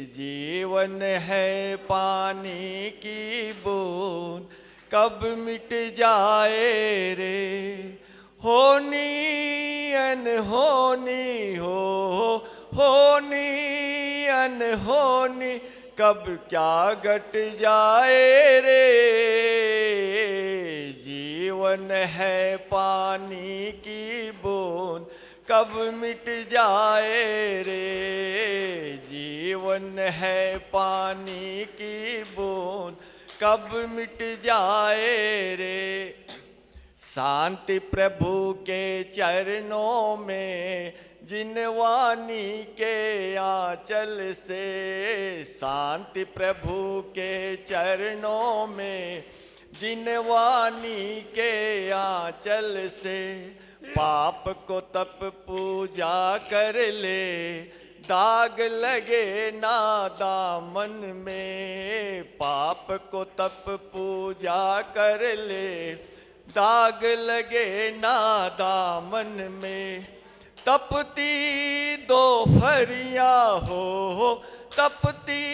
जीवन है पानी की बूंद, कब मिट जाए रे। होनी अनहोनी होनी अनहोनी, कब क्या घट जाए रे। जीवन है पानी की बूंद, कब मिट जाए रे। जीवन है पानी की बूंद, कब मिट जाए रे। शांति प्रभु के चरणों में, जिनवानी के आंचल से। शांति प्रभु के चरणों में, जिनवानी के आंचल से। पाप को तप पूजा कर ले, दाग लगे ना दामन में। पाप को तप पूजा कर ले, दाग लगे ना दामन में। तपती दोपहरिया हो तपती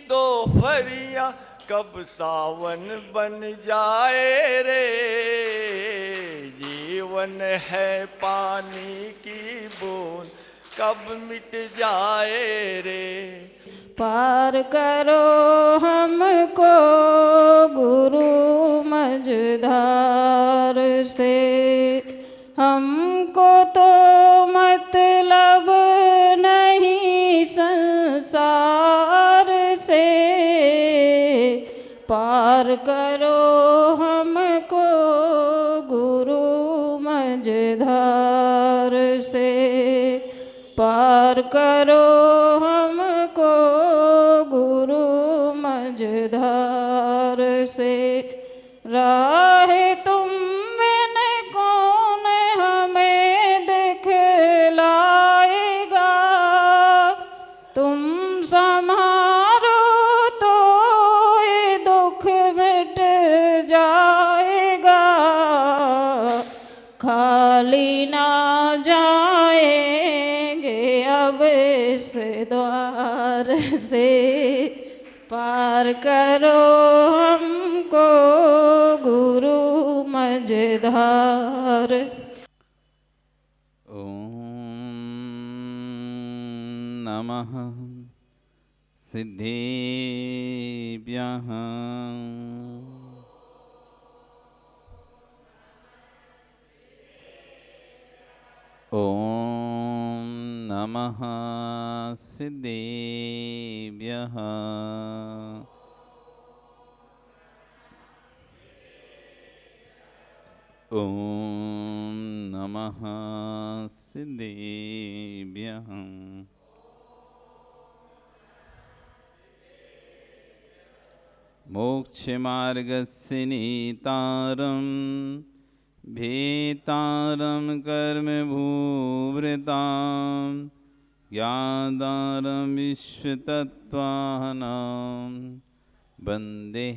दोपहरिया, कब सावन बन जाए रे। जीवन है पानी की बूंद, कब मिट जाए रे। पार करो हमको गुरु मझधार से, हमको तो मतलब नहीं संसार से। पार करो हमको गुरु मझधार से, पार करो हमको गुरु मझधार से। राह तुम बिन कौन हमें दिखलाएगा, तुम संभारो तो ये दुख मिट जाएगा। खाली ना जाएंगे अब इस द्वार से, पार करो हमको गुरु मझधार। ओम नमः सिद्धेभ्यः। ओम नमः सिद्धेभ्यः। ओम नमः सिद्धेभ्यः। मोक्षमार्गस्य नीतारं भेतारं कर्मभूभृतां, ज्ञातारं विश्वतत्त्वानां, वन्दे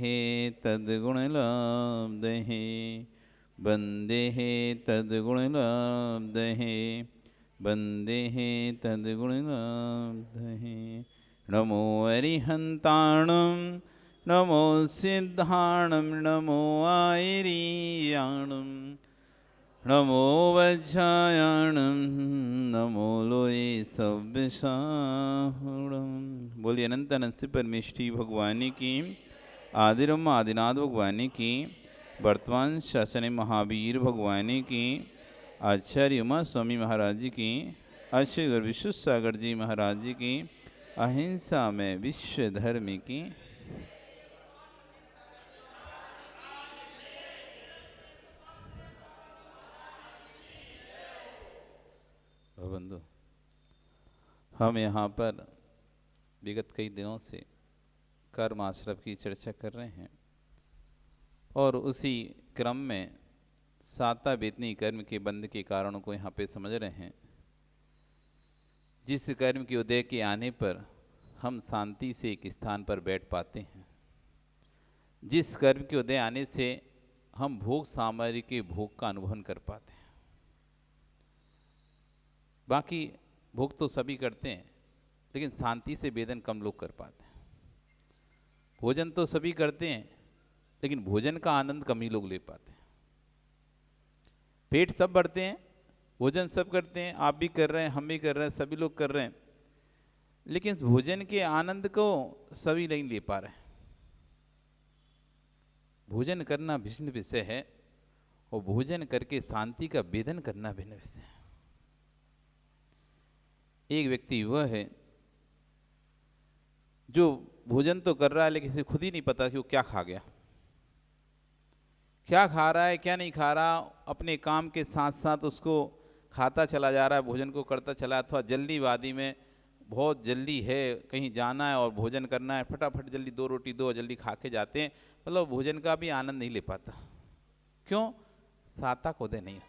तद्गुणलब्धः। वन्दे तद्गुणलब्धः। वन्दे तद्गुणलब्धः। नमो अरिहन्ताणं, नमो सिद्धाणं, नमो आयरीयाणं, नमो वज्रायाणं, नमो लोये सव्यसाहुणं। बोलिए अनंत अनंत से परमेष्ठी भगवानी की, आदिरम आदिनाथ भगवानी की, वर्तमान शासन महावीर भगवानी की, आचार्य उमा स्वामी महाराज जी की, आचार्य गुरु विश्व सागर जी महाराज जी की, अहिंसा में विश्व धर्म की। बंधु, हम यहाँ पर विगत कई दिनों से कर्म आश्रम की चर्चा कर रहे हैं और उसी क्रम में साता वेतनी कर्म के बंध के कारणों को यहाँ पे समझ रहे हैं। जिस कर्म के उदय के आने पर हम शांति से एक स्थान पर बैठ पाते हैं, जिस कर्म के उदय आने से हम भोग सामग्री के भोग का अनुभव कर पाते हैं। बाकी भोग तो सभी करते हैं, लेकिन शांति से वेदन कम लोग कर पाते हैं। भोजन तो सभी करते हैं, लेकिन भोजन का आनंद कम ही लोग ले पाते हैं। पेट सब भरते हैं, भोजन सब करते हैं, आप भी कर रहे हैं, हम भी कर रहे हैं, सभी लोग कर रहे हैं, लेकिन भोजन के आनंद को सभी नहीं ले पा रहे हैं। भोजन करना भिन्न विषय है और भोजन करके शांति का वेदन करना भिन्न विषय है। एक व्यक्ति वह है जो भोजन तो कर रहा है, लेकिन इसे खुद ही नहीं पता कि वो क्या खा गया, क्या खा रहा है, क्या नहीं खा रहा। अपने काम के साथ साथ उसको खाता चला जा रहा है, भोजन को करता चला, अथवा जल्दीबाजी में बहुत जल्दी है, कहीं जाना है और भोजन करना है, फटाफट जल्दी 2 रोटी दो, जल्दी खा के जाते हैं, मतलब भोजन का भी आनंद नहीं ले पाता। क्यों? सातक उदय नहीं है।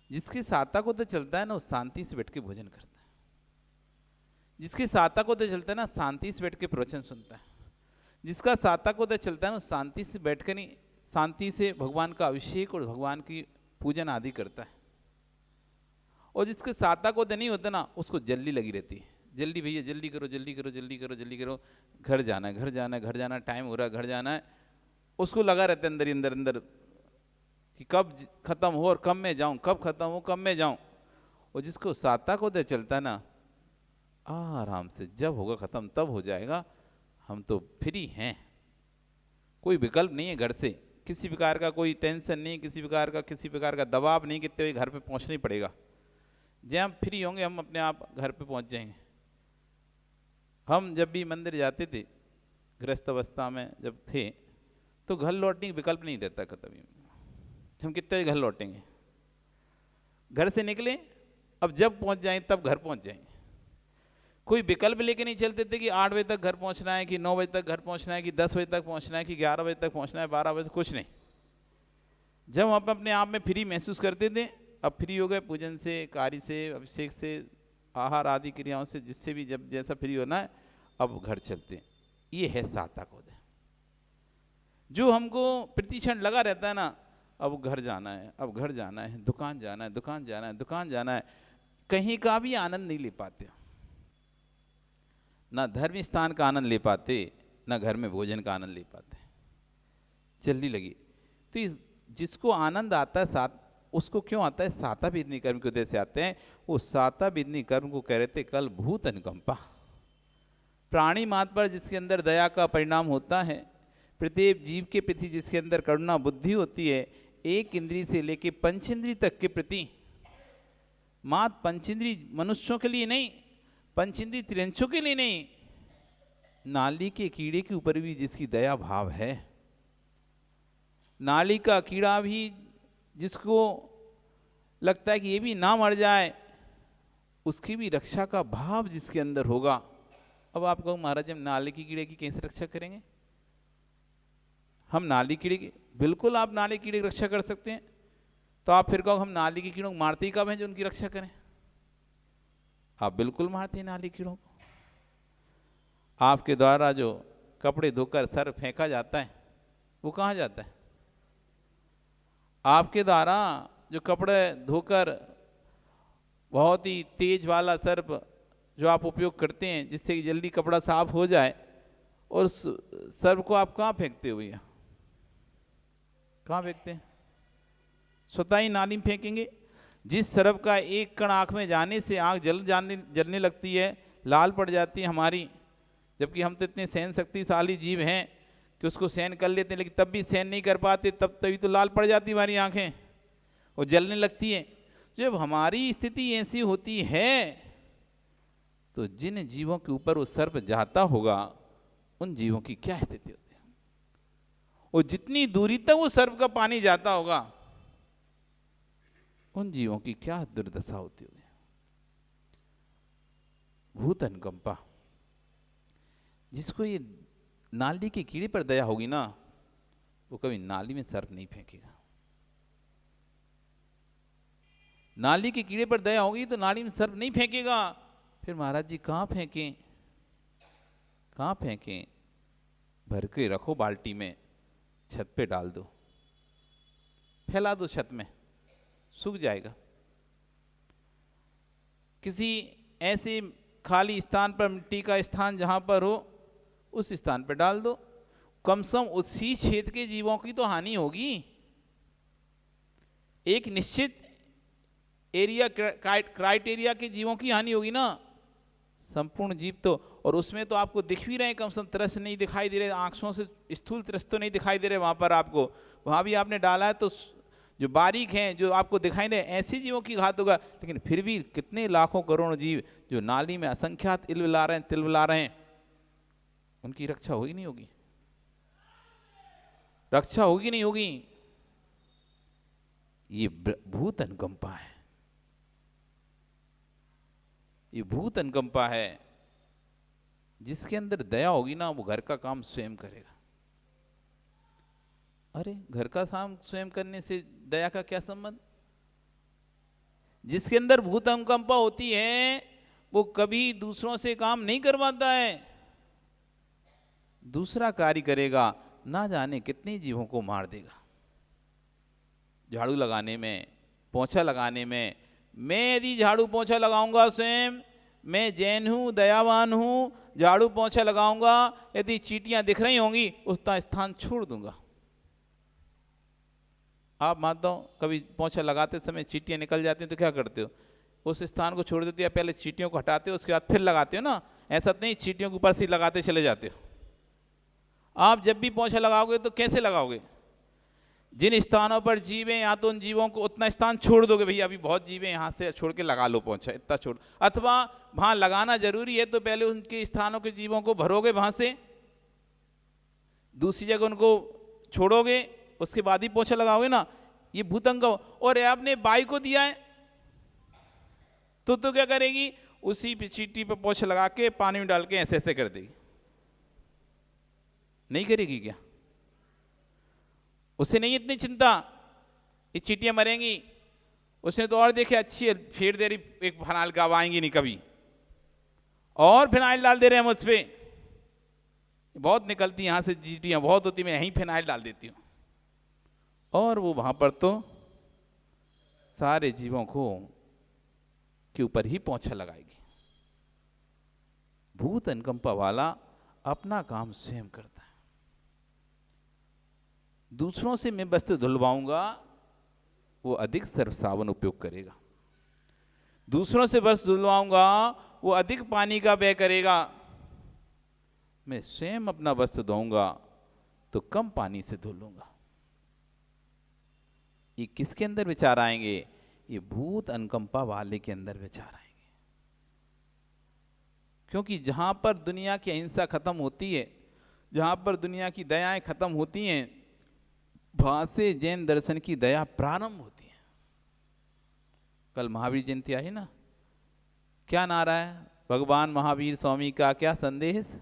जिसके सातक उदय चलता है ना, वो शांति से बैठ के भोजन करता है। जिसके सातक उदय चलता है ना, शांति से बैठ के प्रवचन सुनता है। जिसका सातक उदय चलता है ना, शांति से बैठ कर नहीं, शांति से भगवान का अभिषेक और भगवान की पूजन आदि करता है। और जिसके सातक उदय नहीं होता ना, उसको जल्दी लगी रहती है, जल्दी भैया जल्दी करो, जल्दी करो, जल्दी करो, जल्दी करो, घर जाना है, घर जाना है, घर जाना है, टाइम हो रहा है, घर जाना है। उसको लगा रहता है अंदर ही अंदर अंदर कि कब खत्म हो और कब में जाऊं, कब खत्म हो कब में जाऊं। और जिसको सातक उदय चलता है ना, आराम से जब होगा खत्म तब हो जाएगा, हम तो फ्री हैं, कोई विकल्प नहीं है घर से, किसी प्रकार का कोई टेंशन नहीं, किसी प्रकार का दबाव नहीं, कितने भी घर पे पहुंचना ही पड़ेगा। जब हम फ्री होंगे हम अपने आप घर पे पहुंच जाएंगे। हम जब भी मंदिर जाते थे गृहस्थ अवस्था में जब थे, तो घर लौटने का विकल्प नहीं देता कभी। हम कितने घर लौटेंगे, घर से निकले, अब जब पहुंच जाएं तब घर पहुंच जाएंगे। कोई विकल्प लेके नहीं चलते थे कि 8 बजे तक घर पहुंचना है, कि 9 बजे तक घर पहुंचना है, कि 10 बजे तक पहुंचना है, कि 11 बजे तक पहुंचना है, 12 बजे, कुछ नहीं। जब हम अपने आप में फ्री महसूस करते थे, अब फ्री हो गए पूजन से, कार्य से, अभिषेक से, आहार आदि क्रियाओं से, जिससे भी जब जैसा फ्री होना है, अब घर चलते हैं। ये है सातक उदय। जो हमको प्रतिक्षण लगा रहता है ना, अब घर जाना है, अब घर जाना है, दुकान जाना है, दुकान जाना है, दुकान जाना है, कहीं का भी आनंद नहीं ले पाते। ना धर्म स्थान का आनंद ले पाते, ना घर में भोजन का आनंद ले पाते, जल्दी लगी। तो जिसको आनंद आता है साथ, उसको क्यों आता है? साता विधि कर्म के उदय से आते हैं। वो साता विधि कर्म को कह रहे थे कल भूत अनुकंपा, प्राणी मात्र पर जिसके अंदर दया का परिणाम होता है, प्रत्येक जीव के प्रति जिसके अंदर करुणा बुद्धि होती है, एक इंद्री से लेके पंचेंद्री तक के प्रति, मात्र पंचेंद्री मनुष्यों के लिए नहीं, पंचेंद्री त्रियंशों के लिए नहीं, नाली के कीड़े के ऊपर भी जिसकी दया भाव है, नाली का कीड़ा भी जिसको लगता है कि ये भी ना मर जाए, उसकी भी रक्षा का भाव जिसके अंदर होगा। अब आप कहो महाराज हम नाली के कीड़े की कैसे रक्षा करेंगे? हम नाली कीड़े की, बिल्कुल आप नाली कीड़े की रक्षा कर सकते हैं। तो आप फिर कहो हम नाली के कीड़ों को मारते ही कब हैं जो उनकी रक्षा करें? आप बिल्कुल मारते हैं नाली कीड़ों को। आपके द्वारा जो कपड़े धोकर सर फेंका जाता है वो कहाँ जाता है? आपके द्वारा जो कपड़े धोकर बहुत ही तेज वाला सर्फ जो आप उपयोग करते हैं जिससे कि जल्दी कपड़ा साफ हो जाए, और उस सर्फ को आप कहाँ फेंकते हो भैया? कहाँ फेंकते हैं? स्वतः ही नाली में फेंकेंगे। जिस सर्फ का एक कण आँख में जाने से आँख जलने लगती है, लाल पड़ जाती है हमारी, जबकि हम तो इतने सहन शक्तिशाली जीव हैं कि उसको सहन कर लेते हैं, लेकिन तब भी सहन नहीं कर पाते, तभी तो लाल पड़ जाती हमारी आंखें और जलने लगती है। जब हमारी स्थिति ऐसी होती है तो जिन जीवों के ऊपर वो सर्प जाता होगा उन जीवों की क्या स्थिति होती है, और जितनी दूरी तक वो सर्प का पानी जाता होगा उन जीवों की क्या दुर्दशा होती होगी। भूत अनुकंपा, जिसको ये नाली के कीड़े पर दया होगी ना, वो कभी नाली में सर्प नहीं फेंकेगा। नाली के कीड़े पर दया होगी तो नाली में सर्प नहीं फेंकेगा। फिर महाराज जी कहाँ फेंकें? कहाँ फेंकें? भर के रखो बाल्टी में, छत पे डाल दो, फैला दो छत में, सूख जाएगा। किसी ऐसे खाली स्थान पर, मिट्टी का स्थान जहाँ पर हो उस स्थान पर डाल दो। कम से कम उसी क्षेत्र के जीवों की तो हानि होगी। एक निश्चित एरिया क्राइटेरिया के जीवों की हानि होगी ना, संपूर्ण जीव तो। और उसमें तो आपको दिख भी रहे हैं, कम से कम तरह से नहीं दिखाई दे रहे, आंखों से स्थूल तरह तो नहीं दिखाई दे रहे वहाँ पर आपको, वहाँ भी आपने डाला है तो जो बारीक हैं, जो आपको दिखाई दे, ऐसे जीवों की घात होगा। लेकिन फिर भी कितने लाखों करोड़ों जीव जो नाली में असंख्यात इलविला रहे हैं, तिलविला रहे हैं, उनकी रक्षा होगी नहीं होगी? रक्षा होगी नहीं होगी? ये भूत अनुकंपा है, ये भूत अनुकंपा है। जिसके अंदर दया होगी ना, वो घर का काम स्वयं करेगा। अरे घर का काम स्वयं करने से दया का क्या संबंध? जिसके अंदर भूत अनुकंपा होती है वो कभी दूसरों से काम नहीं करवाता है, दूसरा कार्य करेगा, ना जाने कितने जीवों को मार देगा। झाड़ू लगाने में, पोंछा लगाने में, मैं यदि झाड़ू पोंछा लगाऊंगा स्वयं, मैं जैन हूँ, दयावान हूँ, झाड़ू पोंछा लगाऊंगा, यदि चींटियां दिख रही होंगी उसका स्थान छोड़ दूंगा। आप मानता हो कभी पोंछा लगाते समय चींटियां निकल जाती हैं तो क्या करते हो? उस स्थान को छोड़ देते हो या पहले चींटियों को हटाते हो, उसके बाद फिर लगाते हो ना? ऐसा नहीं चींटियों के ऊपर से लगाते चले जाते हो। आप जब भी पोंछा लगाओगे तो कैसे लगाओगे? जिन स्थानों पर जीव हैं, या तो उन जीवों को उतना स्थान छोड़ दोगे, भैया अभी बहुत जीव हैं यहाँ से छोड़ के लगा लो पोंछा, इतना छोड़। अथवा वहाँ लगाना जरूरी है तो पहले उनके स्थानों के जीवों को भरोगे वहाँ से, दूसरी जगह उनको छोड़ोगे, उसके बाद ही पोंछा लगाओगे ना। ये भूतंग। और आपने बाई को दिया है तो क्या करेगी? उसी चींटी पे पोंछा लगा के पानी में डाल के ऐसे ऐसे कर देगी। नहीं करेगी क्या? उसे नहीं इतनी चिंता, ये चींटियां मरेंगी, उसने तो और देखे अच्छी है, फेर दे रही, एक फिनाइल का आएंगी नहीं कभी, और फिनाइल डाल दे रहे हैं मुझ पे। बहुत निकलती यहाँ से चींटियां, बहुत होती, मैं यहीं फिनाइल डाल देती हूँ, और वो वहां पर तो सारे जीवों को के ऊपर ही पोंछा लगाएगी। भूत अनुकंपा वाला अपना काम स्वयं करता है। दूसरों से मैं वस्त्र धुलवाऊंगा, वो अधिक सर्फ साबुन उपयोग करेगा। दूसरों से वस्त्र धुलवाऊंगा, वो अधिक पानी का व्यय करेगा। मैं स्वयं अपना वस्त्र धोऊंगा तो कम पानी से धुल लूंगा। ये किसके अंदर विचार आएंगे? ये भूत अनुकंपा वाले के अंदर विचार आएंगे। क्योंकि जहां पर दुनिया की अहिंसा खत्म होती है, जहां पर दुनिया की दयाएं खत्म होती हैं, वहां से जैन दर्शन की दया प्रारंभ होती है। कल महावीर जयंती आई ना, क्या नारा है? भगवान महावीर स्वामी का क्या संदेश?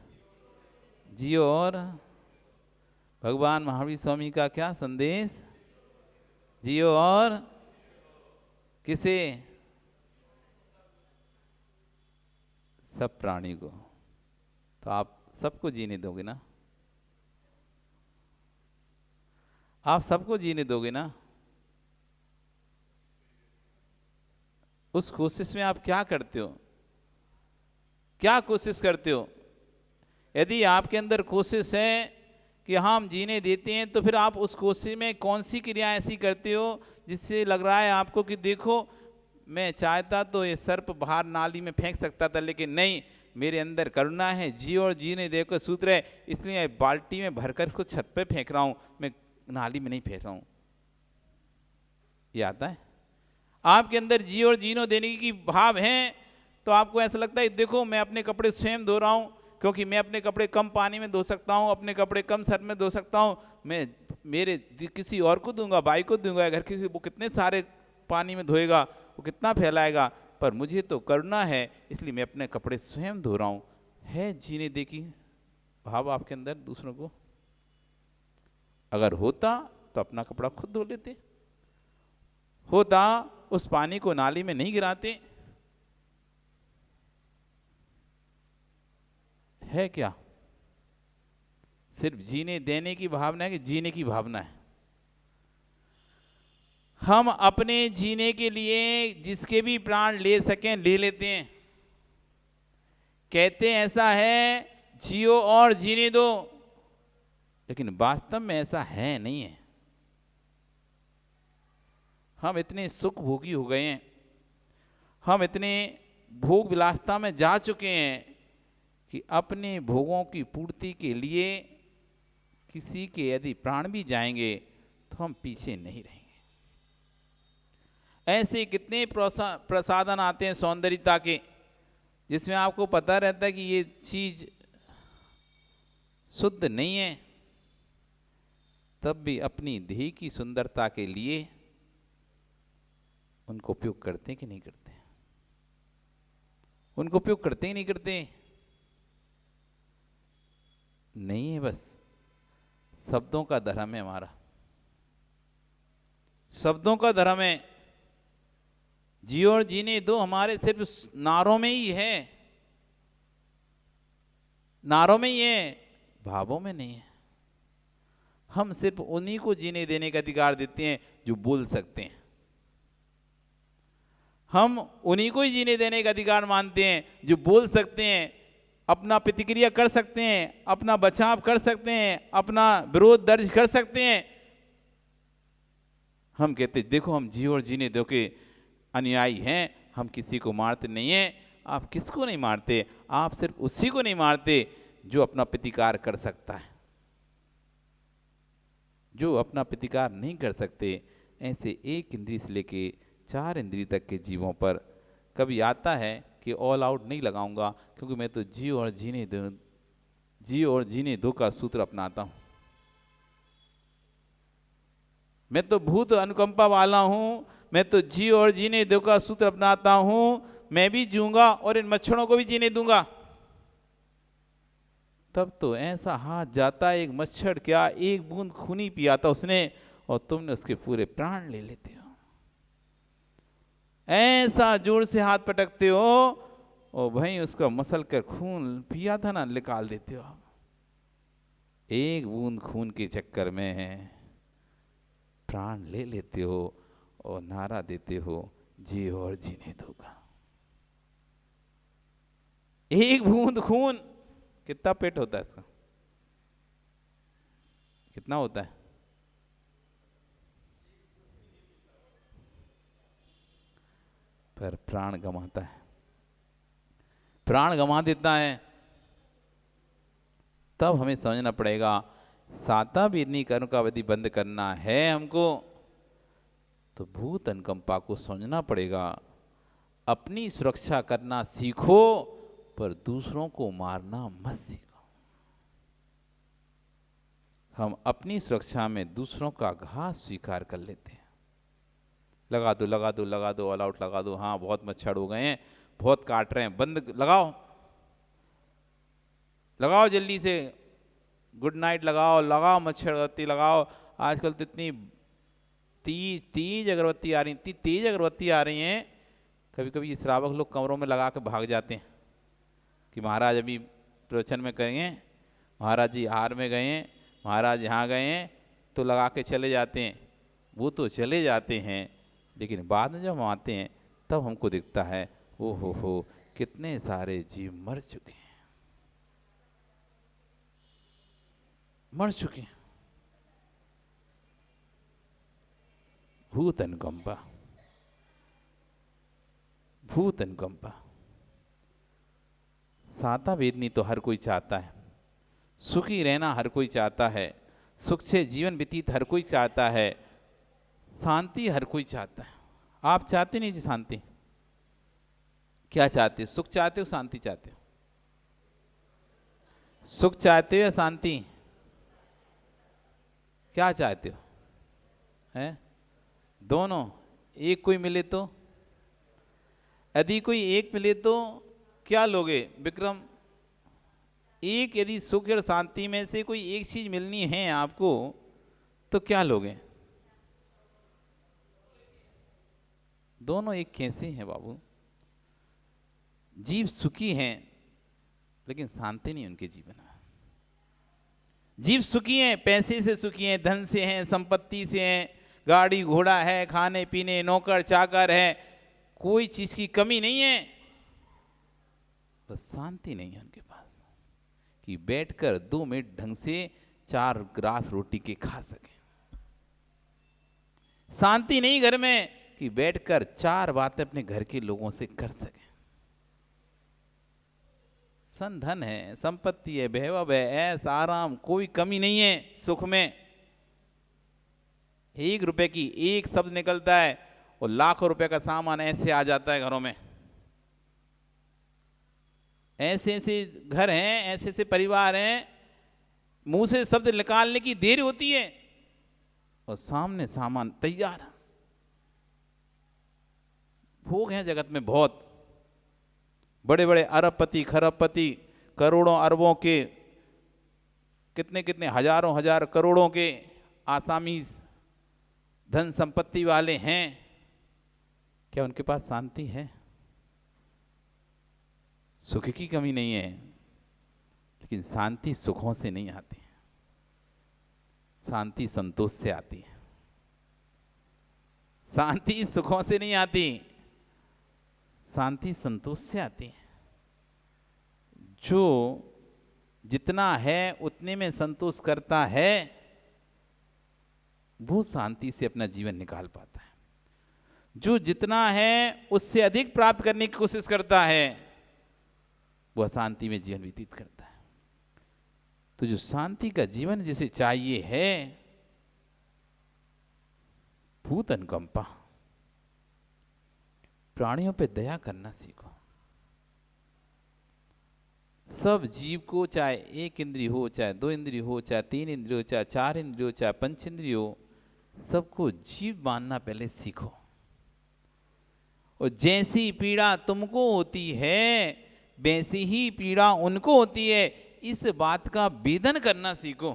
जियो और। भगवान महावीर स्वामी का क्या संदेश? जियो और। किसे? सब प्राणी को। तो आप सबको जीने दोगे ना? आप सबको जीने दोगे ना? उस कोशिश में आप क्या करते हो? क्या कोशिश करते हो? यदि आपके अंदर कोशिश है कि हम जीने देते हैं, तो फिर आप उस कोशिश में कौन सी क्रिया ऐसी करते हो जिससे लग रहा है आपको कि देखो, मैं चाहता तो ये सर्प बाहर नाली में फेंक सकता था, लेकिन नहीं, मेरे अंदर करुणा है, जी और जीने दे को सूत्र है, इसलिए बाल्टी में भरकर इसको छत पे फेंक रहा हूं, मैं नाली में नहीं फेंक रहा हूं। ये आता है आपके अंदर जी और जीनो देने की भाव है, तो आपको ऐसा लगता है देखो मैं अपने कपड़े स्वयं धो रहा हूं, क्योंकि मैं अपने कपड़े कम पानी में धो सकता हूं, अपने कपड़े कम सर्फ में धो सकता हूं, मैं मेरे किसी और को दूंगा, भाई को दूंगा, घर किसी, वो कितने सारे पानी में धोएगा, वो कितना फैलाएगा, पर मुझे तो करुणा है, इसलिए मैं अपने कपड़े स्वयं धो रहा हूं। है जीने दे की भाव आपके अंदर दूसरों को? अगर होता तो अपना कपड़ा खुद धो लेते, होता उस पानी को नाली में नहीं गिराते। है क्या? सिर्फ जीने देने की भावना है कि जीने की भावना है? हम अपने जीने के लिए जिसके भी प्राण ले सकें ले लेते हैं, कहते ऐसा है जियो और जीने दो, लेकिन वास्तव में ऐसा है नहीं है। हम इतने सुख भोगी हो गए हैं, हम इतने भोग विलासता में जा चुके हैं कि अपने भोगों की पूर्ति के लिए किसी के यदि प्राण भी जाएंगे तो हम पीछे नहीं रहेंगे। ऐसे कितने प्रसाधन आते हैं सौंदर्यता के, जिसमें आपको पता रहता है कि ये चीज शुद्ध नहीं है, तब भी अपनी देह की सुंदरता के लिए उनको उपयोग करते हैं कि नहीं करते? उनको उपयोग करते ही नहीं करते? नहीं है, बस शब्दों का धर्म है हमारा, शब्दों का धर्म है। जियो और जीने दो हमारे सिर्फ नारों में ही है, नारों में ही है, भावों में नहीं है। हम सिर्फ उन्हीं को जीने देने का अधिकार देते हैं जो बोल सकते हैं, हम उन्हीं को ही जीने देने का अधिकार मानते हैं जो बोल सकते हैं, अपना प्रतिक्रिया कर सकते हैं, अपना बचाव कर सकते हैं, अपना विरोध दर्ज कर सकते हैं। हम कहते देखो हम जियो और जीने दो के अनुयायी हैं, हम किसी को मारते नहीं हैं। आप किसको नहीं मारते? आप सिर्फ उसी को नहीं मारते जो अपना प्रतिकार कर सकता है। जो अपना प्रतिकार नहीं कर सकते, ऐसे एक इंद्रिय से लेके 4 इंद्रिय तक के जीवों पर कभी आता है कि ऑल आउट नहीं लगाऊंगा, क्योंकि मैं तो जियो और जीने दो का सूत्र अपनाता हूं। मैं तो भूत अनुकंपा वाला हूं, मैं तो जियो और जीने दो का सूत्र अपनाता हूं, मैं भी जीऊंगा और इन मच्छरों को भी जीने दूंगा। तब तो ऐसा हाथ जाता, एक मच्छर क्या एक बूंद खून ही पिया था उसने, और तुमने उसके पूरे प्राण ले लेते हो। ऐसा जोर से हाथ पटकते हो और भाई उसका मसल कर खून पिया था ना निकाल देते हो। एक बूंद खून के चक्कर में प्राण ले लेते हो और नारा देते हो जियो और जीने दोगा। एक बूंद खून कितना पेट होता है इसका? कितना होता है? पर प्राण गंवाता है, प्राण गंवा देता है। तब हमें समझना पड़ेगा साता बीरनी कर्म का यदि बंद करना है हमको, तो भूत अनुकंपा को समझना पड़ेगा। अपनी सुरक्षा करना सीखो, पर दूसरों को मारना मत सीखो। हम अपनी सुरक्षा में दूसरों का घात स्वीकार कर लेते हैं। लगा दो लगा दो लगा दो, ऑल आउट लगा दो, हाँ बहुत मच्छर हो गए हैं, बहुत काट रहे हैं, बंद लगाओ लगाओ जल्दी से, गुड नाइट लगाओ लगाओ, मच्छर अगरबत्ती लगाओ। आजकल तो इतनी तेज अगरबत्ती आ रही, इतनी तेज अगरबत्ती आ रही हैं, कभी कभी ये श्रावक लोग कमरों में लगा के भाग जाते हैं कि महाराज अभी प्रवचन में करेंगे, महाराज जी हार में गए हैं, महाराज यहाँ गए हैं, तो लगा के चले जाते हैं। वो तो चले जाते हैं, लेकिन बाद में जब हम आते हैं तब हमको दिखता है ओ हो कितने सारे जीव मर चुके हैं, मर चुके हैं। भूत अनुकंपा, भूत अनुकंपा। साता वेदनी तो हर कोई चाहता है, सुखी रहना हर कोई चाहता है, सुख से जीवन व्यतीत हर कोई चाहता है, शांति हर कोई चाहता है। आप चाहते नहीं जी शांति? क्या चाहते हो? सुख चाहते हो, शांति चाहते हो? सुख चाहते हो या शांति? क्या चाहते हो? हैं? दोनों एक कोई मिले तो? यदि कोई एक मिले तो क्या लोगे विक्रम? एक यदि सुख और शांति में से कोई एक चीज मिलनी है आपको, तो क्या लोगे? दोनों एक कैसे हैं बाबू? जीव सुखी हैं लेकिन शांति नहीं उनके जीवन में। जीव सुखी हैं, पैसे से सुखी हैं, धन से हैं, संपत्ति से हैं, गाड़ी घोड़ा है, खाने पीने, नौकर चाकर है, कोई चीज की कमी नहीं है, बस शांति नहीं है उनके पास कि बैठकर 2 मिनट ढंग से 4 ग्रास रोटी के खा सके। शांति नहीं घर में कि बैठकर 4 बातें अपने घर के लोगों से कर सके। सन धन है, संपत्ति है, वैभव है, ऐश आराम, कोई कमी नहीं है सुख में। 1 रुपए की एक शब्द निकलता है और लाखों रुपए का सामान ऐसे आ जाता है घरों में। ऐसे ऐसे घर हैं, ऐसे ऐसे परिवार हैं, मुंह से शब्द निकालने की देर होती है और सामने सामान तैयार। भोग हैं जगत में बहुत, बड़े बड़े अरबपति खरबपति, करोड़ों अरबों के, कितने कितने हजारों हजार करोड़ों के आसामी धन संपत्ति वाले हैं। क्या उनके पास शांति है? सुख की कमी नहीं है, लेकिन शांति सुखों से नहीं आती। शांति संतोष से आती है। शांति सुखों से नहीं आती, शांति संतोष से आती है। जो जितना है उतने में संतोष करता है वो शांति से अपना जीवन निकाल पाता है। जो जितना है उससे अधिक प्राप्त करने की कोशिश करता है वो अशांति में जीवन व्यतीत करता है। तो जो शांति का जीवन जिसे चाहिए है, भूत अनुकंपा, प्राणियों पे दया करना सीखो। सब जीव को, चाहे 1 इंद्रिय हो, चाहे 2 इंद्रिय हो, चाहे 3 इंद्रिय हो, चाहे 4 इंद्रिय हो, चाहे 5 इंद्रिय हो, सबको जीव मानना पहले सीखो। और जैसी पीड़ा तुमको होती है वैसी ही पीड़ा उनको होती है, इस बात का वेदन करना सीखो।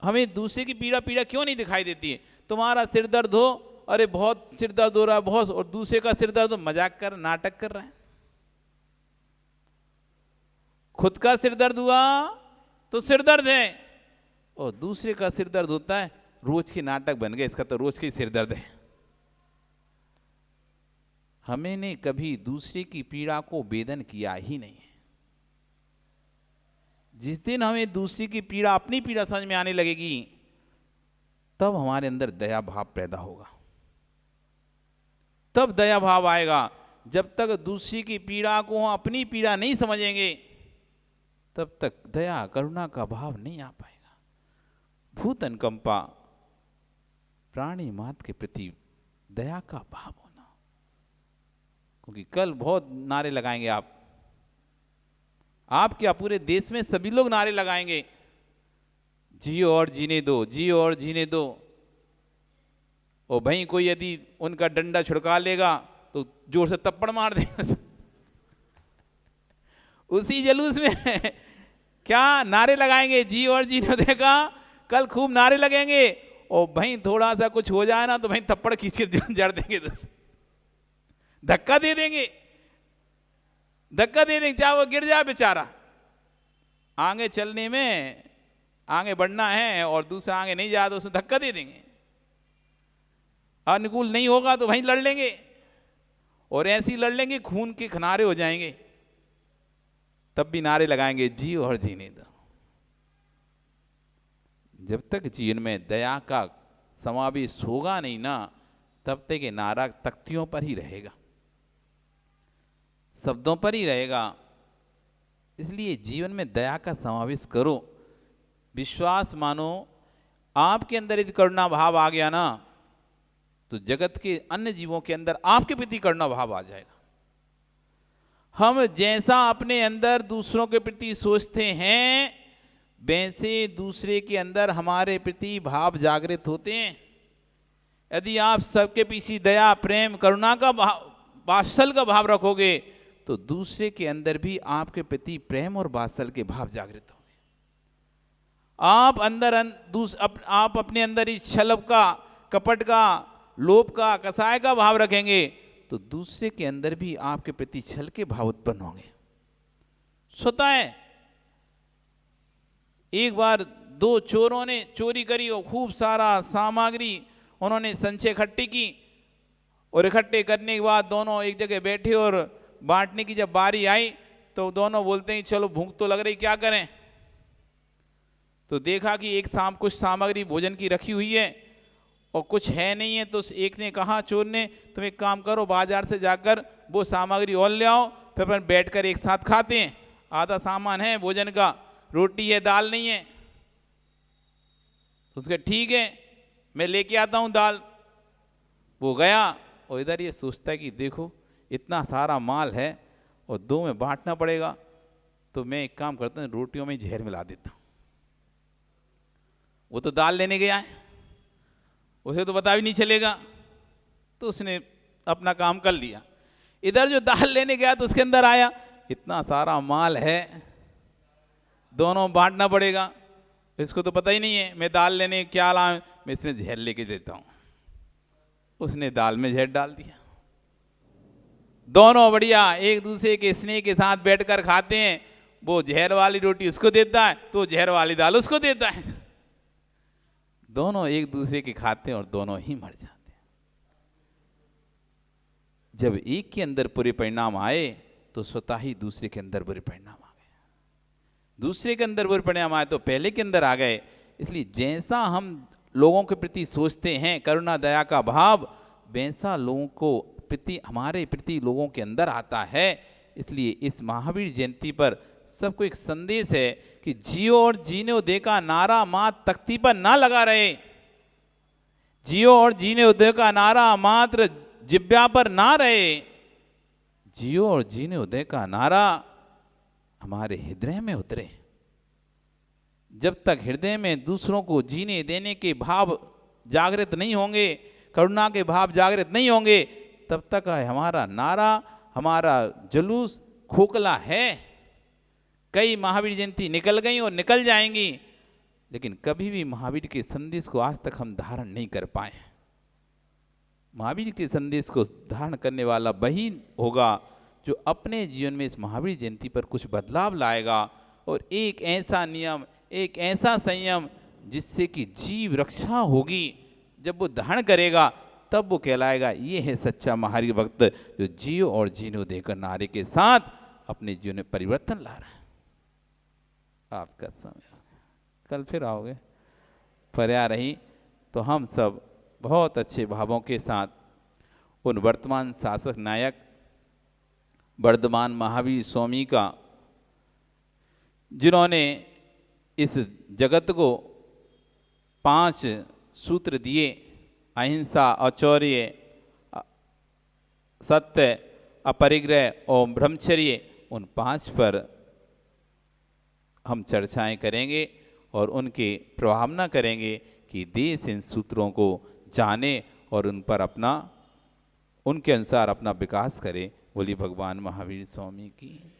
हमें दूसरे की पीड़ा क्यों नहीं दिखाई देती है? तुम्हारा सिर दर्द हो, अरे बहुत सिर दर्द हो रहा है बहुत, और दूसरे का सिर दर्द हो, मजाक कर, नाटक कर रहा है। खुद का सिर दर्द हुआ तो सिर दर्द है, और दूसरे का सिर दर्द होता है, रोज के नाटक बन गए, इसका तो रोज के सिर दर्द है। हमने कभी दूसरे की पीड़ा को वेदन किया ही नहीं है। जिस दिन हमें दूसरे की पीड़ा, अपनी पीड़ा समझ में आने लगेगी, तब हमारे अंदर दया भाव पैदा होगा, तब दया भाव आएगा। जब तक दूसरी की पीड़ा को हम अपनी पीड़ा नहीं समझेंगे, तब तक दया करुणा का भाव नहीं आ पाएगा। भूत अनुकंपा, प्राणी मात्र के प्रति दया का भाव होना। क्योंकि कल बहुत नारे लगाएंगे आप क्या पूरे देश में सभी लोग नारे लगाएंगे, जियो और जीने दो, जियो और जीने दो। और भाई कोई यदि उनका डंडा छुड़का लेगा तो जोर से थप्पड़ मार देगा। उसी जुलूस में क्या नारे लगाएंगे, जियो और जीने दो का कल खूब नारे लगेंगे। और भाई थोड़ा सा कुछ हो जाए ना तो भाई थप्पड़ खींच के जड़ देंगे, धक्का दे देंगे, चाहे वो गिर जाए बेचारा। आगे चलने में, आगे बढ़ना है और दूसरा आगे नहीं जाए तो उसमें धक्का दे देंगे। अनुकूल नहीं होगा तो वहीं लड़ लेंगे, और ऐसी लड़ लेंगे खून के किनारे हो जाएंगे। तब भी नारे लगाएंगे, जियो और जीने दो। जब तक जीवन में दया का समावेश होगा नहीं ना, तब तक ये नारा तख्तियों पर ही रहेगा, शब्दों पर ही रहेगा। इसलिए जीवन में दया का समावेश करो। विश्वास मानो, आपके अंदर यदि करुणा भाव आ गया ना, तो जगत के अन्य जीवों के अंदर आपके प्रति करुणा भाव आ जाएगा। हम जैसा अपने अंदर दूसरों के प्रति सोचते हैं, वैसे दूसरे के अंदर हमारे प्रति भाव जागृत होते हैं। यदि आप सबके पीछे दया, प्रेम, करुणा का भाव, वात्सल का भाव रखोगे, तो दूसरे के अंदर भी आपके प्रति प्रेम और वात्सल के भाव जागृत होंगे। आप आप अपने अंदर इस छल का, कपट का, लोभ का, कसाय का भाव रखेंगे, तो दूसरे के अंदर भी आपके प्रति छल के भाव उत्पन्न होंगे। स्वतः है। एक बार 2 चोरों ने चोरी करी और खूब सारा सामग्री उन्होंने संचय इकट्ठी की, और इकट्ठे करने के बाद दोनों एक जगह बैठे और बांटने की जब बारी आई तो दोनों बोलते हैं चलो भूख तो लग रही, क्या करें। तो देखा कि एक कुछ सामग्री भोजन की रखी हुई है और कुछ है नहीं है, तो एक ने कहा, चोर ने, तुम एक काम करो, बाजार से जाकर वो सामग्री और ले आओ, फिर अपन बैठ कर एक साथ खाते हैं। आधा सामान है भोजन का, रोटी है, दाल नहीं है। तो उसका ठीक है, मैं लेके आता हूँ दाल। वो गया और इधर ये सोचता है कि देखो इतना सारा माल है और दो में बांटना पड़ेगा, तो मैं एक काम करता हूँ, रोटियों में जहर मिला देता हूँ। वो तो दाल लेने गया है, उसे तो पता भी नहीं चलेगा, तो उसने अपना काम कर लिया। इधर जो दाल लेने गया तो उसके अंदर आया, इतना सारा माल है, दोनों बांटना पड़ेगा, इसको तो पता ही नहीं है मैं दाल लेने क्या लाऊं, मैं इसमें जहर लेके देता हूँ। उसने दाल में जहर डाल दिया। दोनों बढ़िया एक दूसरे के स्नेह के साथ बैठकर खाते हैं। वो जहर वाली रोटी उसको देता है तो जहर वाली दाल उसको देता है। दोनों एक दूसरे के खाते हैं और दोनों ही मर जाते हैं। जब एक के अंदर बुरे परिणाम आए तो स्वतः ही दूसरे के अंदर बुरे परिणाम आ गए, दूसरे के अंदर बुरे परिणाम आए तो पहले के अंदर आ गए। इसलिए जैसा हम लोगों के प्रति सोचते हैं करुणा दया का भाव, वैसा लोगों को प्रति हमारे प्रति लोगों के अंदर आता है। इसलिए इस महावीर जयंती पर सबको एक संदेश है कि जियो और जीने दे का नारा मात्र तख्ती पर ना लगा रहे, जियो और जीने दे का नारा मात्र जिब्या पर ना रहे, जियो और जीने उदय का नारा हमारे हृदय में उतरे। जब तक हृदय में दूसरों को जीने देने के भाव जागृत नहीं होंगे, करुणा के भाव जागृत नहीं होंगे, तब तक हमारा नारा, हमारा जुलूस खोखला है। कई महावीर जयंती निकल गई और निकल जाएंगी, लेकिन कभी भी महावीर के संदेश को आज तक हम धारण नहीं कर पाए। महावीर के संदेश को धारण करने वाला वही होगा जो अपने जीवन में इस महावीर जयंती पर कुछ बदलाव लाएगा और एक ऐसा नियम, एक ऐसा संयम जिससे कि जीव रक्षा होगी। जब वो धारण करेगा तब वो कहलाएगा ये है सच्चा महावीर भक्त जो जियो और जीनो देकर नारे के साथ अपने जीवन में परिवर्तन ला रहा है। आपका समय कल फिर आओगे, पर्या रही तो हम सब बहुत अच्छे भावों के साथ उन वर्तमान शासक नायक वर्धमान महावीर स्वामी का, जिन्होंने इस जगत को 5 सूत्र दिए, अहिंसा, औचौर्य, सत्य, अपरिग्रह और ब्रह्मचर्य, उन 5 पर हम चर्चाएं करेंगे और उनके प्रभावना करेंगे कि देश इन सूत्रों को जाने और उन पर उनके अनुसार अपना विकास करे। बोलिए भगवान महावीर स्वामी की।